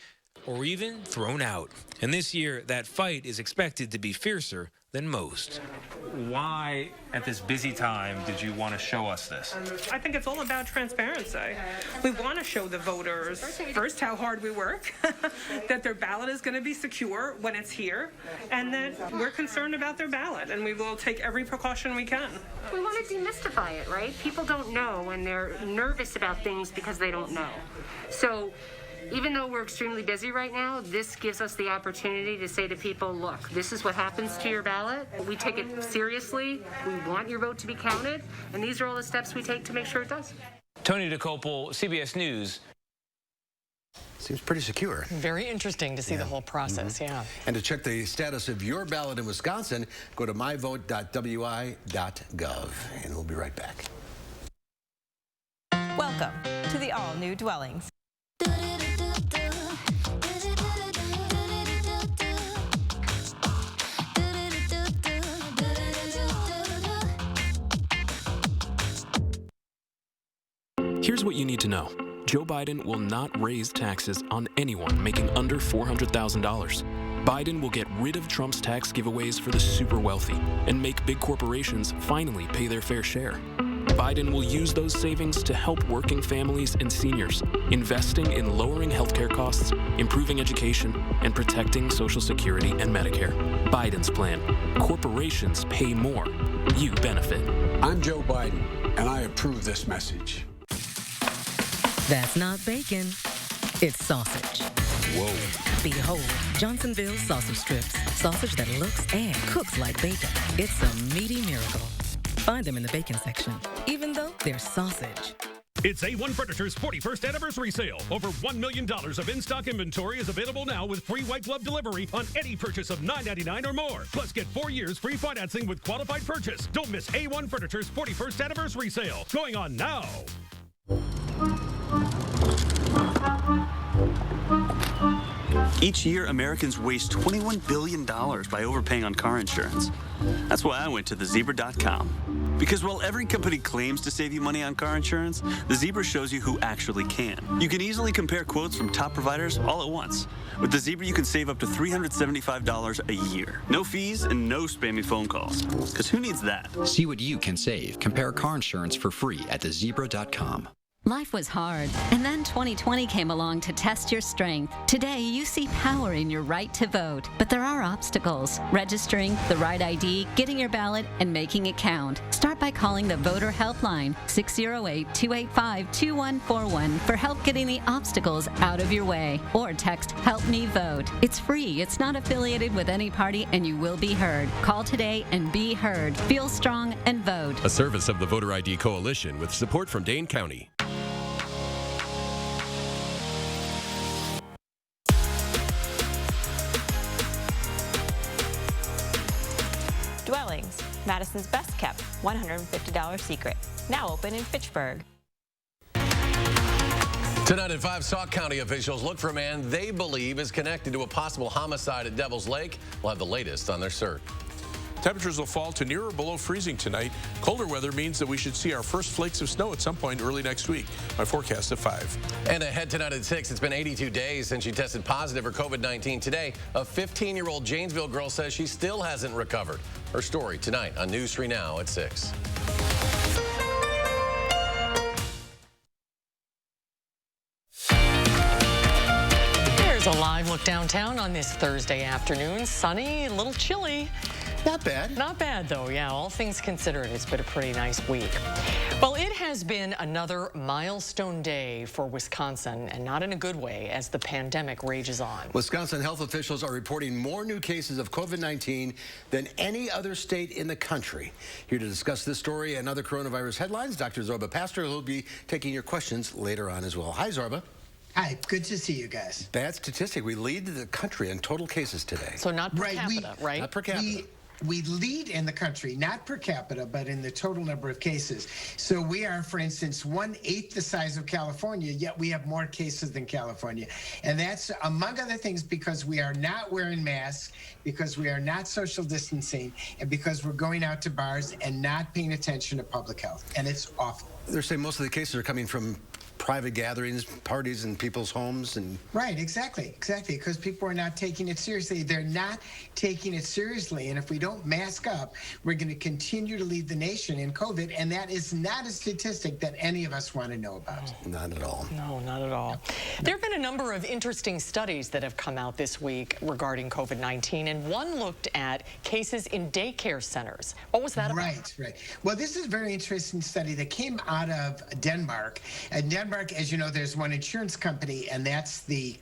or even thrown out. And this year, that fight is expected to be fiercer than most. Why, at this busy time, did you want to show us this? I think it's all about transparency. We want to show the voters, first, how hard we work, that their ballot is going to be secure when it's here, and that we're concerned about their ballot, and we will take every precaution we can. We want to demystify it, right? People don't know when they're nervous about things because they don't know. So even though we're extremely busy right now, this gives us the opportunity to say to people, look, this is what happens to your ballot. We take it seriously. We want your vote to be counted. And these are all the steps we take to make sure it does. Tony DeCopel, CBS News. Seems pretty secure. Very interesting to see the whole process, And to check the status of your ballot in Wisconsin, go to myvote.wi.gov. And we'll be right back. Welcome to the all-new Dwellings. Here's what you need to know. Joe Biden will not raise taxes on anyone making under $400,000. Biden will get rid of Trump's tax giveaways for the super wealthy and make big corporations finally pay their fair share. Biden will use those savings to help working families and seniors, investing in lowering healthcare costs, improving education, and protecting Social Security and Medicare. Biden's plan. Corporations pay more. You benefit. I'm Joe Biden, and I approve this message. That's not bacon. It's sausage. Whoa. Behold, Johnsonville sausage strips. Sausage that looks and cooks like bacon. It's a meaty miracle. Find them in the bacon section, even though they're sausage. It's A1 Furniture's 41st anniversary sale. Over $1 million of in-stock inventory is available now with free white glove delivery on any purchase of $9.99 or more. Plus, get 4 years free financing with qualified purchase. Don't miss A1 Furniture's 41st anniversary sale. Going on now. Each year, Americans waste $21 billion by overpaying on car insurance. That's why I went to thezebra.com. Because while every company claims to save you money on car insurance, the Zebra shows you who actually can. You can easily compare quotes from top providers all at once. With the Zebra, you can save up to $375 a year. No fees and no spammy phone calls. Because who needs that? See what you can save. Compare car insurance for free at thezebra.com. Life was hard, and then 2020 came along to test your strength. Today, you see power in your right to vote, but there are obstacles. Registering, the right ID, getting your ballot, and making it count. Start by calling the Voter Helpline, 608-285-2141, for help getting the obstacles out of your way. Or text Help Me Vote. It's free, it's not affiliated with any party, and you will be heard. Call today and be heard. Feel strong and vote. A service of the Voter ID Coalition with support from Dane County. Dwellings, Madison's best kept $150 secret. Now open in Fitchburg. Tonight at 5, Sauk County officials look for a man they believe is connected to a possible homicide at Devil's Lake. We'll have the latest on their search. Temperatures will fall to near or below freezing tonight. Colder weather means that we should see our first flakes of snow at some point early next week. My forecast at 5. And ahead tonight at 6, it's been 82 days since she tested positive for COVID-19. Today, a 15-year-old Janesville girl says she still hasn't recovered. Her story tonight on News 3 Now at 6. Here's a live look downtown on this Thursday afternoon. Sunny, a little chilly. Not bad. Not bad, though. Yeah, all things considered, it's been a pretty nice week. Well, it has been another milestone day for Wisconsin, and not in a good way, as the pandemic rages on. Wisconsin health officials are reporting more new cases of COVID-19 than any other state in the country. Here to discuss this story and other coronavirus headlines, Dr. Zorba Pastor, who will be taking your questions later on as well. Hi, Zorba. Hi, good to see you guys. Bad statistic. We lead the country in total cases today. So not per capita, right? Not per capita. We lead in the country, not per capita, but in the total number of cases. So we are, for instance, 1/8 the size of California, yet we have more cases than California. And that's, among other things, because we are not wearing masks, because we are not social distancing, and because we're going out to bars and not paying attention to public health. And it's awful. They're saying most of the cases are coming from private gatherings, parties in people's homes, and right, exactly, because people are not taking it seriously. They're not taking it seriously, and if we don't mask up, we're going to continue to lead the nation in COVID, and that is not a statistic that any of us want to know about. Not at all. No, not at all. There have been a number of interesting studies that have come out this week regarding COVID-19, and one looked at cases in daycare centers. What was that about? Right. Well, this is a very interesting study that came out of Denmark. Denmark, as you know, there's one insurance company, and that's the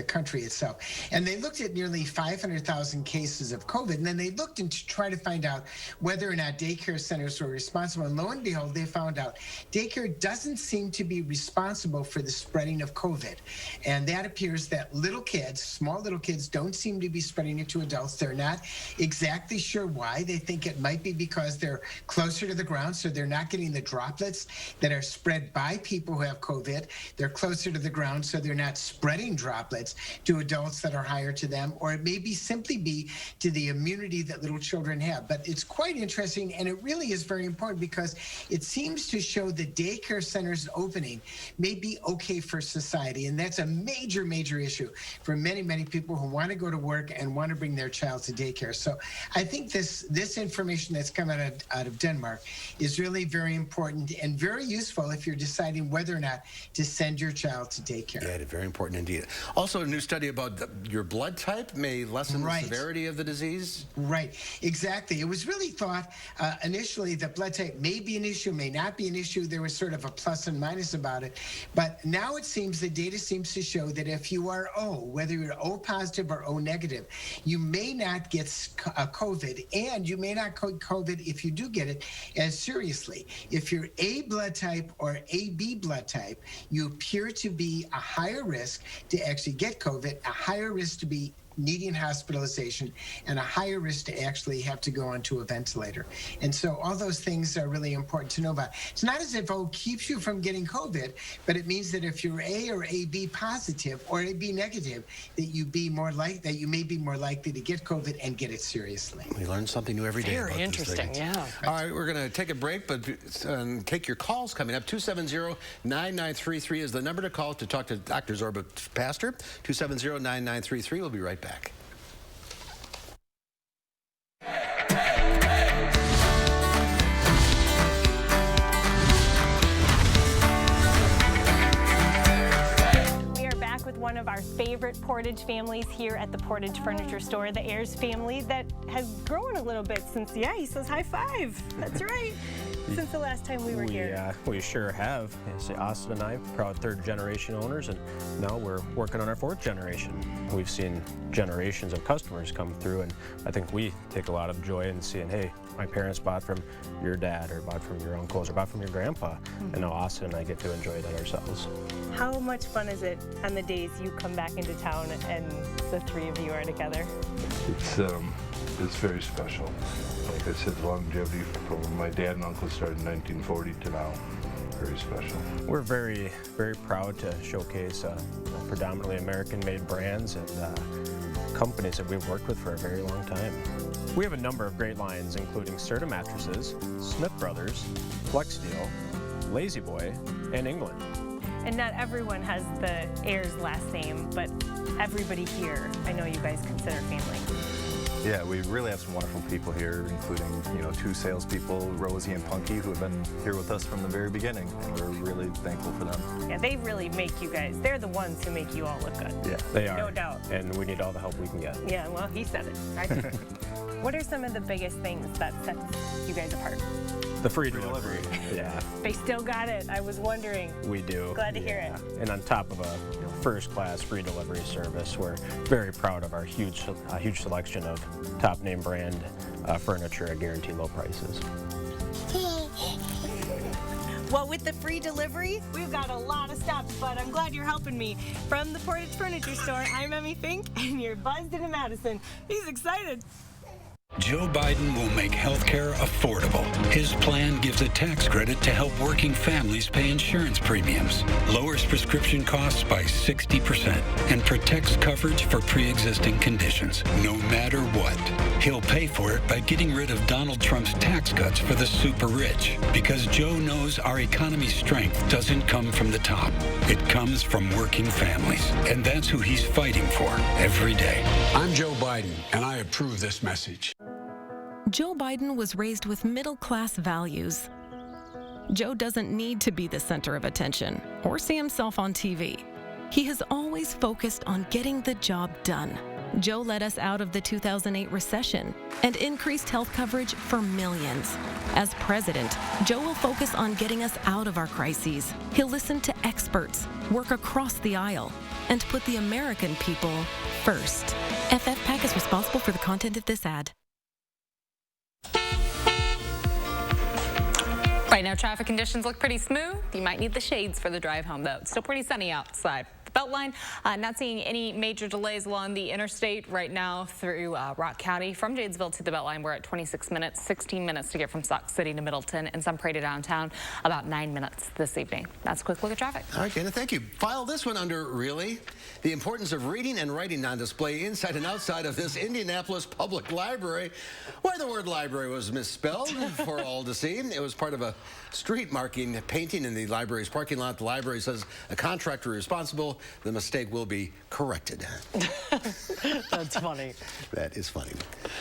country itself. And they looked at nearly 500,000 cases of COVID, and then they looked to try to find out whether or not daycare centers were responsible. And lo and behold, they found out daycare doesn't seem to be responsible for the spreading of COVID. And that appears that little kids, small little kids, don't seem to be spreading it to adults. They're not exactly sure why. They think it might be because they're closer to the ground, so they're not getting the droplets that are spread by people who have COVID. They're closer to the ground, so they're not spreading droplets to adults that are higher to them, or it may be simply be to the immunity that little children have. But it's quite interesting, and it really is very important because it seems to show that daycare centers opening may be okay for society, and that's a major, major issue for many, many people who want to go to work and want to bring their child to daycare. So I think this information that's come out of Denmark is really very important and very useful if you're deciding whether or not to send your child to daycare. Yeah, very important indeed. Also, a new study about your blood type may lessen the severity of the disease. Right, exactly. It was really thought initially that blood type may be an issue, may not be an issue. There was sort of a plus and minus about it. But now it seems the data seems to show that if you are O, whether you're O positive or O negative, you may not get COVID, and you may not get COVID if you do get it as seriously. If you're A blood type or AB blood type, you appear to be a higher risk to actually get COVID, a higher risk to be needing hospitalization, and a higher risk to actually have to go onto a ventilator. And so all those things are really important to know about. It's not as if O keeps you from getting COVID, but it means that if you're A or AB positive or AB negative, that you may be more likely to get COVID and get it seriously. We learn something new every day. Very interesting, yeah. All right, we're going to take a break, but take your calls coming up. 270-9933 is the number to call to talk to Dr. Zorba Pastor. 270-9933. We'll be right back. With one of our favorite Portage families here at the Portage Furniture Store, the Ayers family, that has grown a little bit since, he says high five. That's right. Since the last time we were here. We sure have. Austin and I, proud third-generation owners, and now we're working on our fourth generation. We've seen generations of customers come through, and I think we take a lot of joy in seeing, hey, my parents bought from your dad, or bought from your uncles, or bought from your grandpa, and now Austin and I get to enjoy that ourselves. How much fun is it on the days you come back into town and the three of you are together? It's very special. Like I said, the longevity from my dad and uncle started in 1940 to now. Very special. We're very, very proud to showcase predominantly American-made brands and companies that we've worked with for a very long time. We have a number of great lines, including Serta Mattresses, Smith Brothers, Flex Steel, Lazy Boy, and England. And not everyone has the Ayers last name, but everybody here, I know you guys consider family. Yeah, we really have some wonderful people here, including, 2 salespeople, Rosie and Punky, who have been here with us from the very beginning, and we're really thankful for them. Yeah, they really make you guys, they're the ones who make you all look good. Yeah, they are. No doubt. And we need all the help we can get. Yeah, well, he said it. I did. What are some of the biggest things that sets you guys apart? The free delivery. Yeah. They still got it. I was wondering. We do. Glad to hear it. And on top of a first-class free delivery service, we're very proud of our huge selection of top-name brand furniture at guaranteed low prices. Well, with the free delivery, we've got a lot of stops, but I'm glad you're helping me. From the Portage Furniture Store, I'm Emmy Fink, and you're buzzed into Madison. He's excited. Joe Biden will make health care affordable. His plan gives a tax credit to help working families pay insurance premiums, lowers prescription costs by 60%, and protects coverage for pre-existing conditions, no matter what. He'll pay for it by getting rid of Donald Trump's tax cuts for the super rich, because Joe knows our economy's strength doesn't come from the top. It comes from working families, and that's who he's fighting for every day. I'm Joe Biden, and I approve this message. Joe Biden was raised with middle-class values. Joe doesn't need to be the center of attention or see himself on TV. He has always focused on getting the job done. Joe led us out of the 2008 recession and increased health coverage for millions. As president, Joe will focus on getting us out of our crises. He'll listen to experts, work across the aisle, and put the American people first. FFPAC is responsible for the content of this ad. Right now, traffic conditions look pretty smooth. You might need the shades for the drive home, though. It's still pretty sunny outside. Beltline, not seeing any major delays along the interstate right now through Rock County. From Janesville to the Beltline, we're at 26 minutes, 16 minutes to get from Sauk City to Middleton, and some Prairie to downtown, about 9 minutes this evening. That's a quick look at traffic. All right, Dana, thank you. File this one under Really. The importance of reading and writing on display inside and outside of this Indianapolis Public Library, where the word library was misspelled for all to see. It was part of a street marking painting in the library's parking lot. The library says a contractor responsible. The mistake will be corrected. That's funny. That is funny.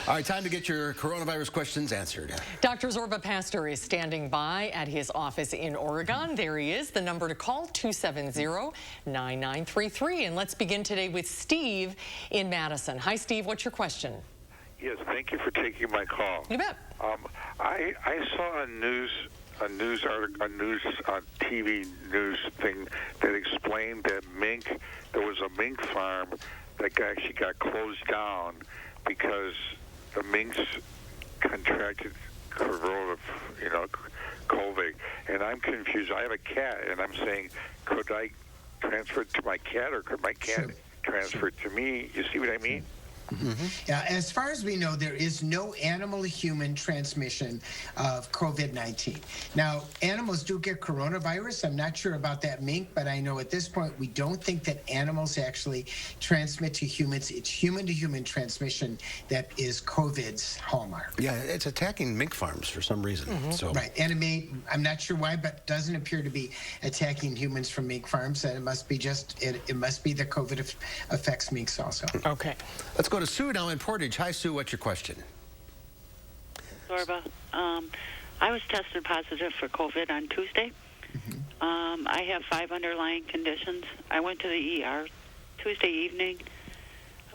All right, time to get your coronavirus questions answered. Dr. Zorba Pastor is standing by at his office in Oregon. There he is. The number to call, 270-9933. And let's begin today with Steve in Madison. Hi, Steve. What's your question? Yes, thank you for taking my call. You bet. I saw a TV news thing that explained that there was a mink farm that actually got closed down because the minks contracted COVID, and I'm confused. I have a cat, and I'm saying, could I transfer it to my cat, or could my cat transfer it to me? You see what I mean? Mm-hmm. Yeah, as far as we know, there is no animal-to-human transmission of COVID-19. Now, animals do get coronavirus. I'm not sure about that mink, but I know at this point we don't think that animals actually transmit to humans. It's human-to-human transmission that is COVID's hallmark. Yeah, it's attacking mink farms for some reason. Mm-hmm. So right, and it may, I'm not sure why, but doesn't appear to be attacking humans from mink farms. And it must be it must be the COVID affects minks also. Okay. Let's go to Sue now in Portage. Hi, Sue. What's your question? Zorba, I was tested positive for COVID on Tuesday. Mm-hmm. I have 5 underlying conditions. I went to the ER Tuesday evening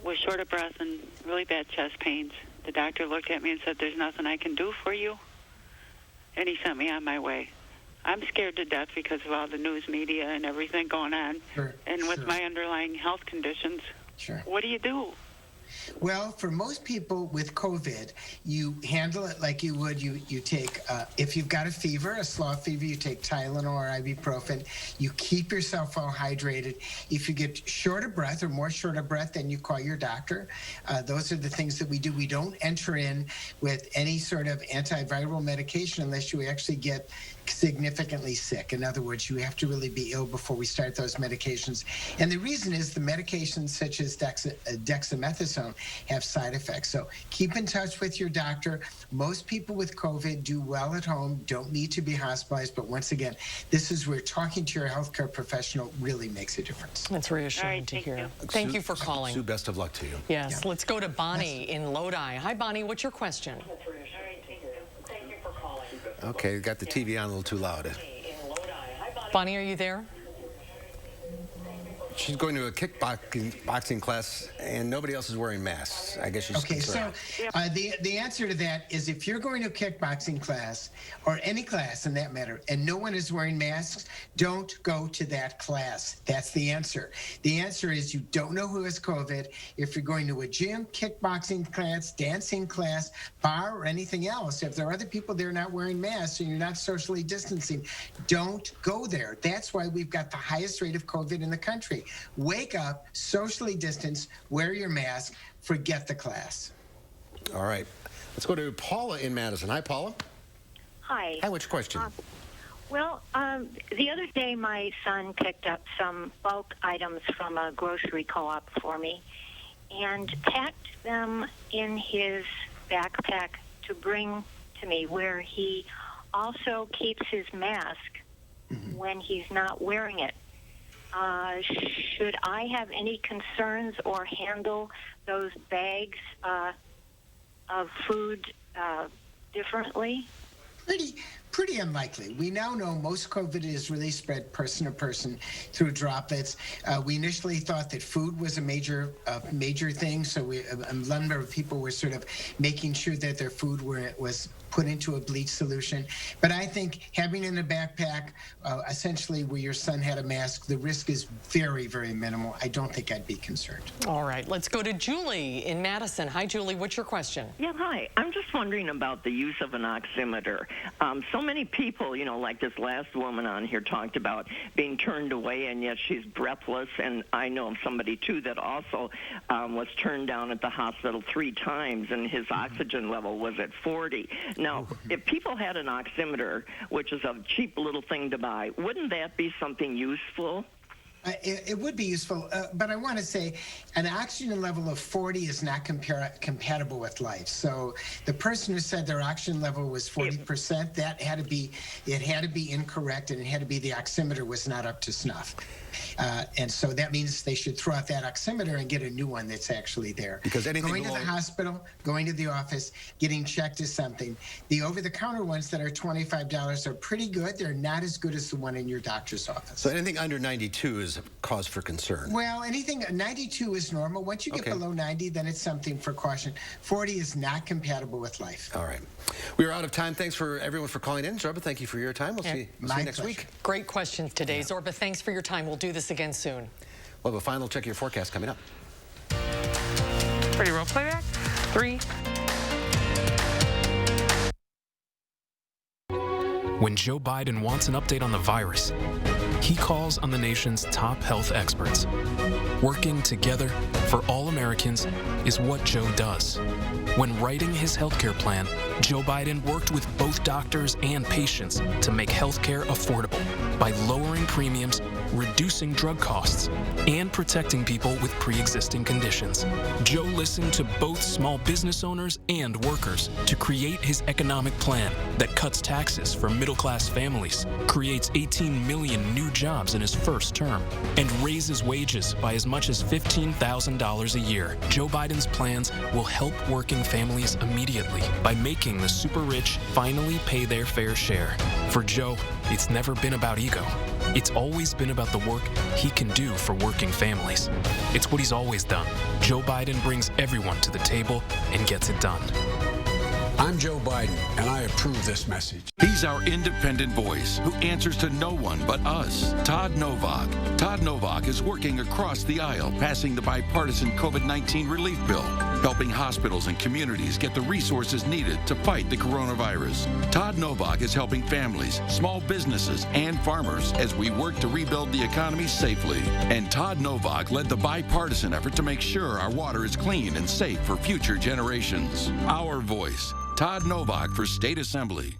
with short of breath and really bad chest pains. The doctor looked at me and said, "There's nothing I can do for you," and he sent me on my way. I'm scared to death because of all the news media and everything going on. Sure, and with my underlying health conditions, what do you do? Well, for most people with COVID, you handle it like you would. You take, if you've got a fever, a slow fever, you take Tylenol or ibuprofen. You keep yourself well hydrated. If you get short of breath or more short of breath, then you call your doctor. Those are the things that we do. We don't enter in with any sort of antiviral medication unless you actually get significantly sick. In other words, you have to really be ill before we start those medications. And the reason is the medications such as dexamethasone some have side effects. So keep in touch with your doctor. Most people with COVID do well at home, don't need to be hospitalized. But once again, this is where talking to your healthcare professional really makes a difference. That's reassuring to hear. Thank you for calling. Sue, best of luck to you. Yes, let's go to Bonnie in Lodi. Hi, Bonnie. What's your question? Okay, got the TV on a little too loud. Bonnie, are you there? She's going to a kickboxing class, and nobody else is wearing masks. I guess she's concerned. So the answer to that is if you're going to a kickboxing class, or any class in that matter, and no one is wearing masks, don't go to that class. That's the answer. The answer is you don't know who has COVID. If you're going to a gym, kickboxing class, dancing class, bar, or anything else, if there are other people there not wearing masks and you're not socially distancing, don't go there. That's why we've got the highest rate of COVID in the country. Wake up, socially distance, wear your mask, forget the class. All right. Let's go to Paula in Madison. Hi, Paula. Hi. Hi, what's your question? The other day my son picked up some bulk items from a grocery co-op for me and packed them in his backpack to bring to me, where he also keeps his mask when he's not wearing it. Should I have any concerns or handle those bags of food differently? Pretty unlikely. We now know most COVID is really spread person to person through droplets. We initially thought that food was a major thing, so a number of people were sort of making sure that their food was put into a bleach solution. But I think having in a backpack, essentially where your son had a mask, the risk is very, very minimal. I don't think I'd be concerned. All right, let's go to Julie in Madison. Hi, Julie. What's your question? Yeah, hi. I'm just wondering about the use of an oximeter. So many people, like this last woman on here talked about being turned away, and yet she's breathless. And I know of somebody, too, that also was turned down at the hospital 3 times, and his oxygen level was at 40. Now, if people had an oximeter, which is a cheap little thing to buy, wouldn't that be something useful? It would be useful, but I want to say an oxygen level of 40 is not compatible with life. So the person who said their oxygen level was 40%, it had to be incorrect, and it had to be the oximeter was not up to snuff. And so that means they should throw out that oximeter and get a new one that's actually there. Because anything going to the hospital, going to the office, getting checked is something. The over-the-counter ones that are $25 are pretty good. They're not as good as the one in your doctor's office. So anything under 92 is a cause for concern. Well, anything 92 is normal. Once you get below 90, then it's something for caution. 40 is not compatible with life. All right. We are out of time. Thanks for everyone for calling in. Zorba, thank you for your time. We'll see you next week. Great questions today. Zorba, thanks for your time. We'll do this again soon. We'll have a final check of your forecast coming up. Ready, roll playback? 3. When Joe Biden wants an update on the virus, he calls on the nation's top health experts. Working together for all Americans is what Joe does. When writing his healthcare plan, Joe Biden worked with both doctors and patients to make healthcare affordable by lowering premiums, reducing drug costs, and protecting people with pre-existing conditions. Joe listened to both small business owners and workers to create his economic plan that cuts taxes for middle-class families, creates 18 million new jobs in his first term, and raises wages by as much as $15,000 a year. Joe Biden's plans will help working families immediately by making the super rich finally pay their fair share. For Joe, it's never been about ego. It's always been about the work he can do for working families. It's what he's always done. Joe Biden brings everyone to the table and gets it done. I'm Joe Biden, and I approve this message. He's our independent voice who answers to no one but us, Todd Novak. Todd Novak is working across the aisle, passing the bipartisan COVID-19 relief bill, helping hospitals and communities get the resources needed to fight the coronavirus. Todd Novak is helping families, small businesses, and farmers as we work to rebuild the economy safely. And Todd Novak led the bipartisan effort to make sure our water is clean and safe for future generations. Our voice, Todd Novak for State Assembly.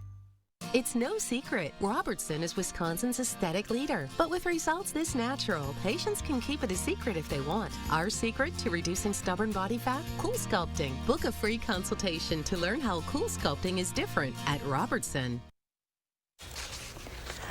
It's no secret, Robertson is Wisconsin's aesthetic leader. But with results this natural, patients can keep it a secret if they want. Our secret to reducing stubborn body fat? Cool Sculpting. Book a free consultation to learn how Cool Sculpting is different at Robertson.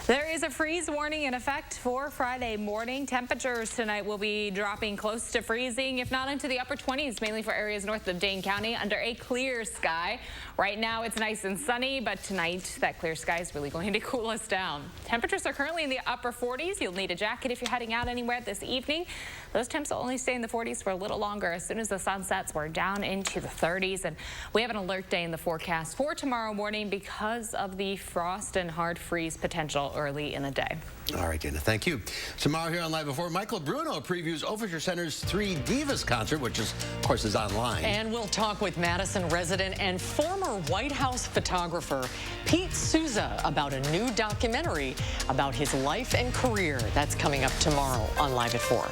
There is a freeze warning in effect for Friday morning. Temperatures tonight will be dropping close to freezing, if not into the upper 20s, mainly for areas north of Dane County under a clear sky. Right now it's nice and sunny, but tonight that clear sky is really going to cool us down. Temperatures are currently in the upper 40s. You'll need a jacket if you're heading out anywhere this evening. Those temps will only stay in the 40s for a little longer. As soon as the sun sets, we're down into the 30s, and we have an alert day in the forecast for tomorrow morning because of the frost and hard freeze potential early in the day. All right, Dana, thank you. Tomorrow here on Live Before, Michael Bruno previews Overture Center's Three Divas concert, which is, of course, is online. And we'll talk with Madison resident and former White House photographer Pete Souza about a new documentary about his life and career. That's coming up tomorrow on Live at 4.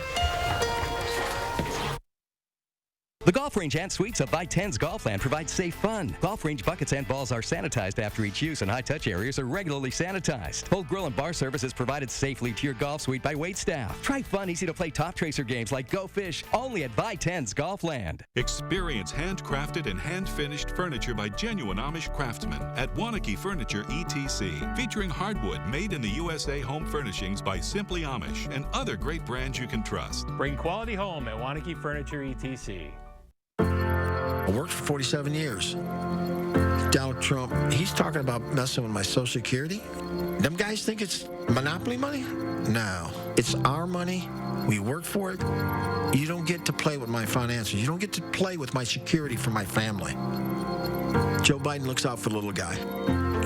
The golf range and suites of By10's Golfland provide safe fun. Golf range buckets and balls are sanitized after each use, and high-touch areas are regularly sanitized. Full grill and bar service is provided safely to your golf suite by waitstaff. Try fun, easy-to-play top tracer games like Go Fish, only at By10's Golfland. Experience handcrafted and hand-finished furniture by genuine Amish craftsmen at Wanakee Furniture ETC, featuring hardwood made in the USA home furnishings by Simply Amish and other great brands you can trust. Bring quality home at Wanakee Furniture ETC. I worked for 47 years. Donald Trump, he's talking about messing with my Social Security. Them guys think it's monopoly money? No, it's our money. We work for it. You don't get to play with my finances. You don't get to play with my security for my family. Joe Biden looks out for the little guy.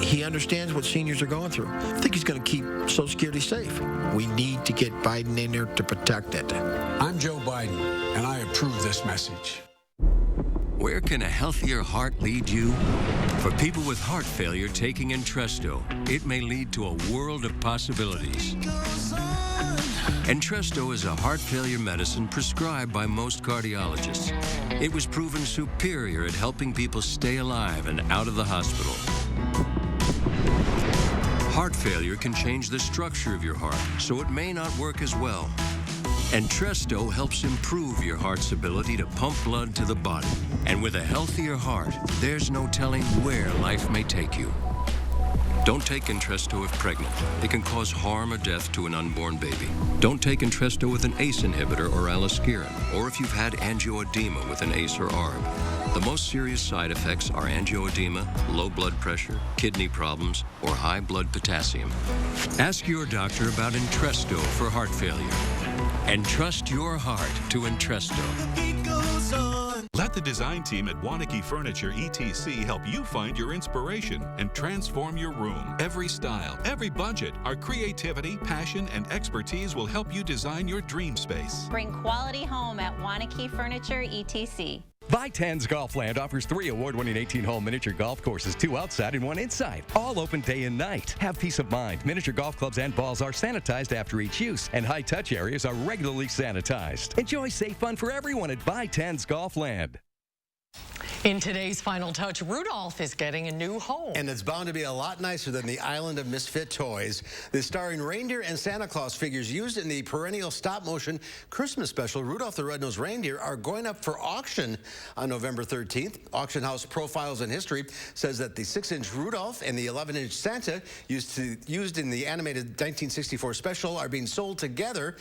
He understands what seniors are going through. I think he's going to keep Social Security safe. We need to get Biden in there to protect it. I'm Joe Biden, and I approve this message. Where can a healthier heart lead you? For people with heart failure taking Entresto, it may lead to a world of possibilities. Entresto is a heart failure medicine prescribed by most cardiologists. It was proven superior at helping people stay alive and out of the hospital. Heart failure can change the structure of your heart, so it may not work as well. Entresto helps improve your heart's ability to pump blood to the body. And with a healthier heart, there's no telling where life may take you. Don't take Entresto if pregnant. It can cause harm or death to an unborn baby. Don't take Entresto with an ACE inhibitor or aliskiren, or if you've had angioedema with an ACE or ARB. The most serious side effects are angioedema, low blood pressure, kidney problems, or high blood potassium. Ask your doctor about Entresto for heart failure. And trust your heart to Entresto. Let the design team at Wanakee Furniture ETC help you find your inspiration and transform your room. Every style, every budget, our creativity, passion, and expertise will help you design your dream space. Bring quality home at Wanakee Furniture ETC. By10's Golfland offers 3 award-winning 18-hole miniature golf courses, 2 outside and 1 inside, all open day and night. Have peace of mind. Miniature golf clubs and balls are sanitized after each use, and high-touch areas are regularly sanitized. Enjoy safe fun for everyone at By10's Golfland. In today's Final Touch, Rudolph is getting a new home. And it's bound to be a lot nicer than the Island of Misfit Toys. The starring reindeer and Santa Claus figures used in the perennial stop-motion Christmas special, Rudolph the Red-Nosed Reindeer, are going up for auction on November 13th. Auction house Profiles in History says that the 6-inch Rudolph and the 11-inch Santa used in the animated 1964 special are being sold together.